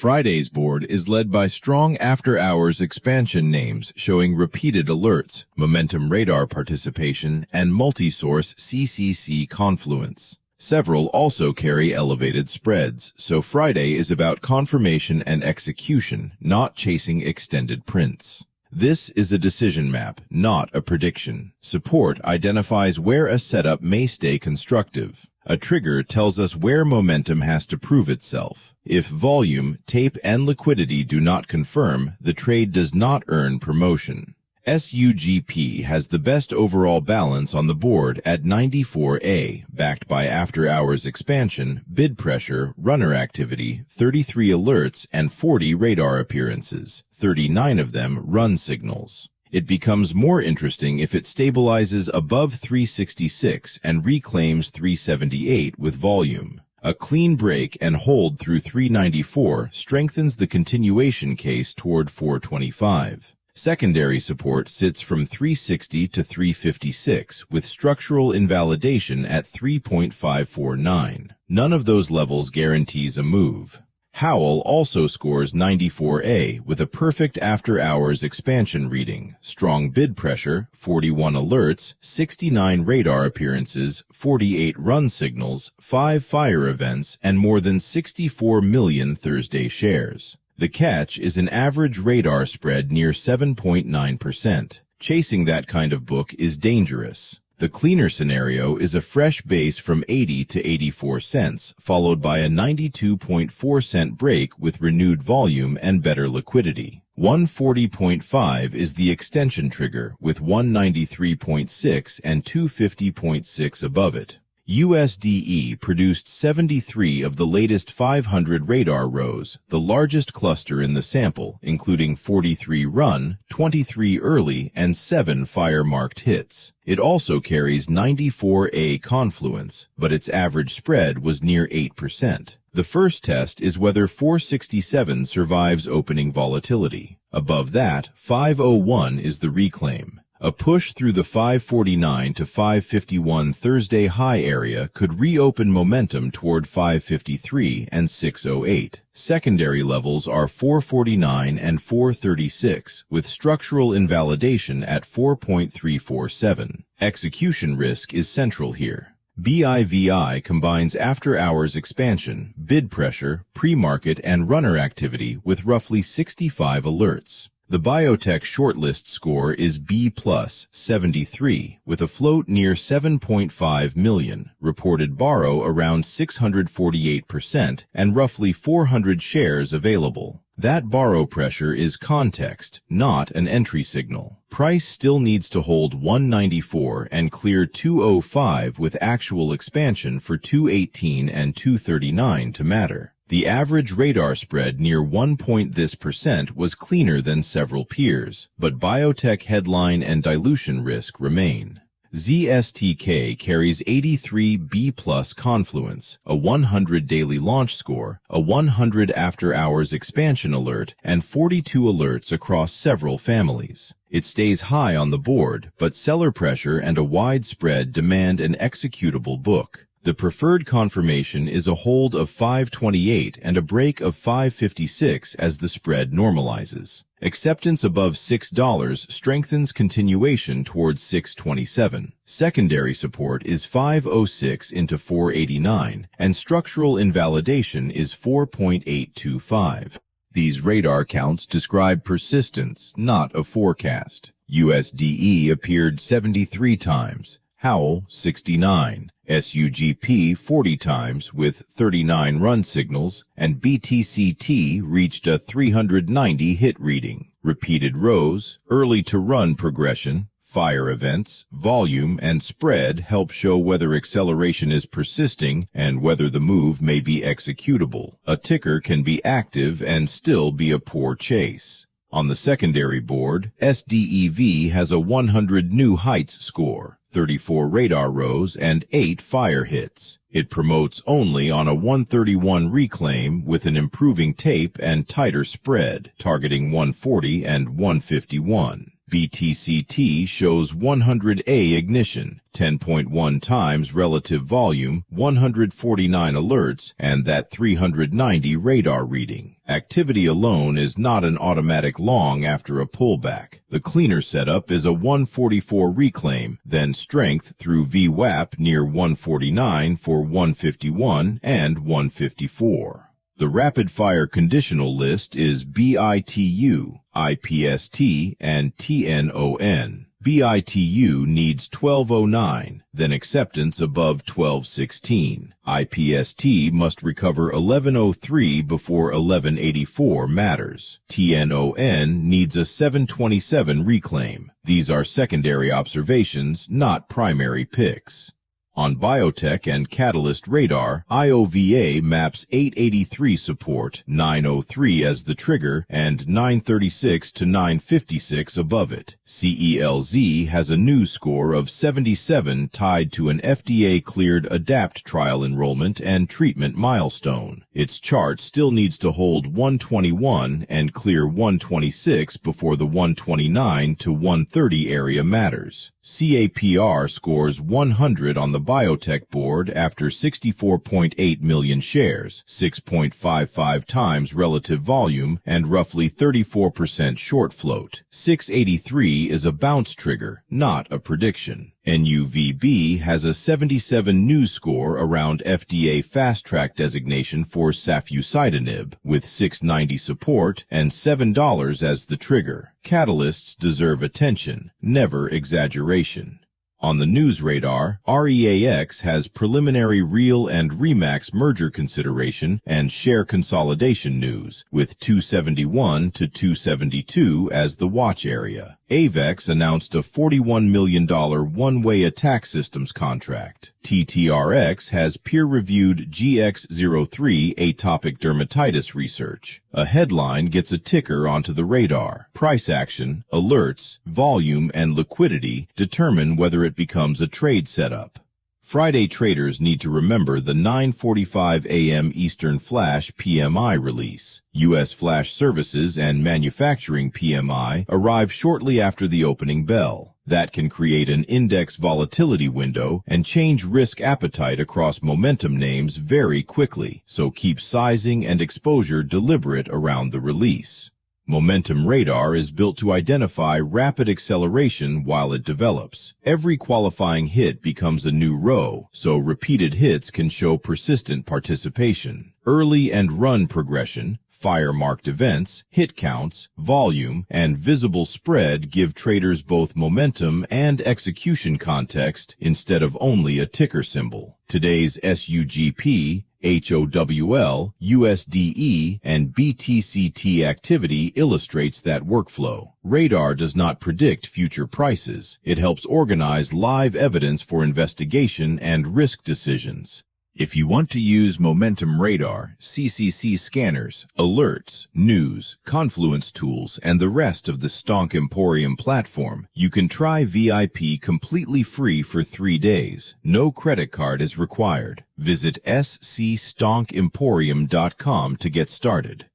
Friday's board is led by strong after-hours expansion names showing repeated alerts, momentum radar participation, and multi-source CCC confluence. Several also carry elevated spreads, so Friday is about confirmation and execution, not chasing extended prints. This is a decision map, not a prediction. Support identifies where a setup may stay constructive. A trigger tells us where momentum has to prove itself. If volume, tape, and liquidity do not confirm, the trade does not earn promotion. SUGP has the best overall balance on the board at 94A, backed by after-hours expansion, bid pressure, runner activity, 33 alerts, and 40 radar appearances, 39 of them run signals. It becomes more interesting if it stabilizes above 366 and reclaims 378 with volume. A clean break and hold through 394 strengthens the continuation case toward 425. Secondary support sits from 360 to 356, with structural invalidation at 3.549. None of those levels guarantees a move. Howell also scores 94A with a perfect after-hours expansion reading, strong bid pressure, 41 alerts, 69 radar appearances, 48 run signals, 5 fire events, and more than 64 million Thursday shares. The catch is an average radar spread near 7.9%. Chasing that kind of book is dangerous. The cleaner scenario is a fresh base from 80 to 84 cents, followed by a 92.4 cent break with renewed volume and better liquidity. 140.5 is the extension trigger, with 193.6 and 250.6 above it. USDE produced 73 of the latest 500 radar rows, the largest cluster in the sample, including 43 run, 23 early, and 7 fire-marked hits. It also carries 94A confluence, but its average spread was near 8%. The first test is whether 467 survives opening volatility. Above that, 501 is the reclaim. A push through the 549 to 551 Thursday high area could reopen momentum toward 553 and 608. Secondary levels are 449 and 436, with structural invalidation at 4.347. Execution risk is central here. BIVI combines after-hours expansion, bid pressure, pre-market, and runner activity with roughly 65 alerts. The biotech shortlist score is B+, 73, with a float near 7.5 million, reported borrow around 648%, and roughly 400 shares available. That borrow pressure is context, not an entry signal. Price still needs to hold 194 and clear 205 with actual expansion for 218 and 239 to matter. The average radar spread near 1% was cleaner than several peers, but biotech headline and dilution risk remain. ZSTK carries 83 B+ confluence, a 100 daily launch score, a 100 after-hours expansion alert, and 42 alerts across several families. It stays high on the board, but seller pressure and a wide spread demand an executable book. The preferred confirmation is a hold of 528 and a break of 556 as the spread normalizes. Acceptance above $6 strengthens continuation towards 627. Secondary support is 506 into 489, and structural invalidation is 4.825. These radar counts describe persistence, not a forecast. USDE appeared 73 times, Howell 69. SUGP 40 times with 39 run signals, and BTCT reached a 390 hit reading. Repeated rows, early to run progression, fire events, volume, and spread help show whether acceleration is persisting and whether the move may be executable. A ticker can be active and still be a poor chase. On the secondary board, SDEV has a 100 new heights score, 34 radar rows, and 8 fire hits. It promotes only on a 131 reclaim with an improving tape and tighter spread, targeting 140 and 151. BTCT shows 100A ignition, 10.1 times relative volume, 149 alerts, and that 390 radar reading. Activity alone is not an automatic long after a pullback. The cleaner setup is a 144 reclaim, then strength through VWAP near 149 for 151 and 154. The rapid-fire conditional list is BITU, IPST, and TNON. BITU needs 1209, then acceptance above 1216. IPST must recover 1103 before 1184 matters. TNON needs a 727 reclaim. These are secondary observations, not primary picks. On Biotech and Catalyst radar, IOVA maps 883 support, 903 as the trigger, and 936 to 956 above it. CELZ has a news score of 77 tied to an FDA-cleared ADAPT trial enrollment and treatment milestone. Its chart still needs to hold 121 and clear 126 before the 129 to 130 area matters. CAPR scores 100 on the biotech board after 64.8 million shares, 6.55 times relative volume, and roughly 34% short float. 683 is a bounce trigger, not a prediction. NUVB has a 77 news score around FDA Fast Track designation for safusidenib, with 690 support and $7 as the trigger. Catalysts deserve attention, never exaggeration. On the news radar, REAX has preliminary Real and Remax merger consideration and share consolidation news, with 271 to 272 as the watch area. AVEX announced a $41 million one-way attack systems contract. TTRX has peer-reviewed GX03 atopic dermatitis research. A headline gets a ticker onto the radar. Price action, alerts, volume, and liquidity determine whether it becomes a trade setup. Friday traders need to remember the 9:45 a.m. Eastern Flash PMI release. U.S. Flash Services and Manufacturing PMI arrive shortly after the opening bell. That can create an index volatility window and change risk appetite across momentum names very quickly, so keep sizing and exposure deliberate around the release. Momentum radar is built to identify rapid acceleration while it develops. Every qualifying hit becomes a new row, so repeated hits can show persistent participation. Early and run progression, fire-marked events, hit counts, volume, and visible spread give traders both momentum and execution context instead of only a ticker symbol. Today's SUGP, HOWL, USDE, and BTCT activity illustrates that workflow. Radar does not predict future prices. It helps organize live evidence for investigation and risk decisions. If you want to use Momentum Radar, CCC scanners, alerts, news, confluence tools, and the rest of the Stonk Emporium platform, you can try VIP completely free for 3 days. No credit card is required. Visit scstonkemporium.com to get started.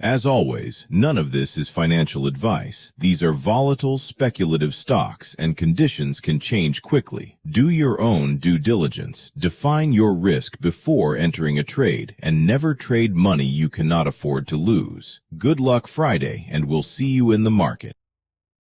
As always, none of this is financial advice. These are volatile, speculative stocks, and conditions can change quickly. Do your own due diligence. Define your risk before entering a trade, and never trade money you cannot afford to lose. Good luck Friday, and we'll see you in the market.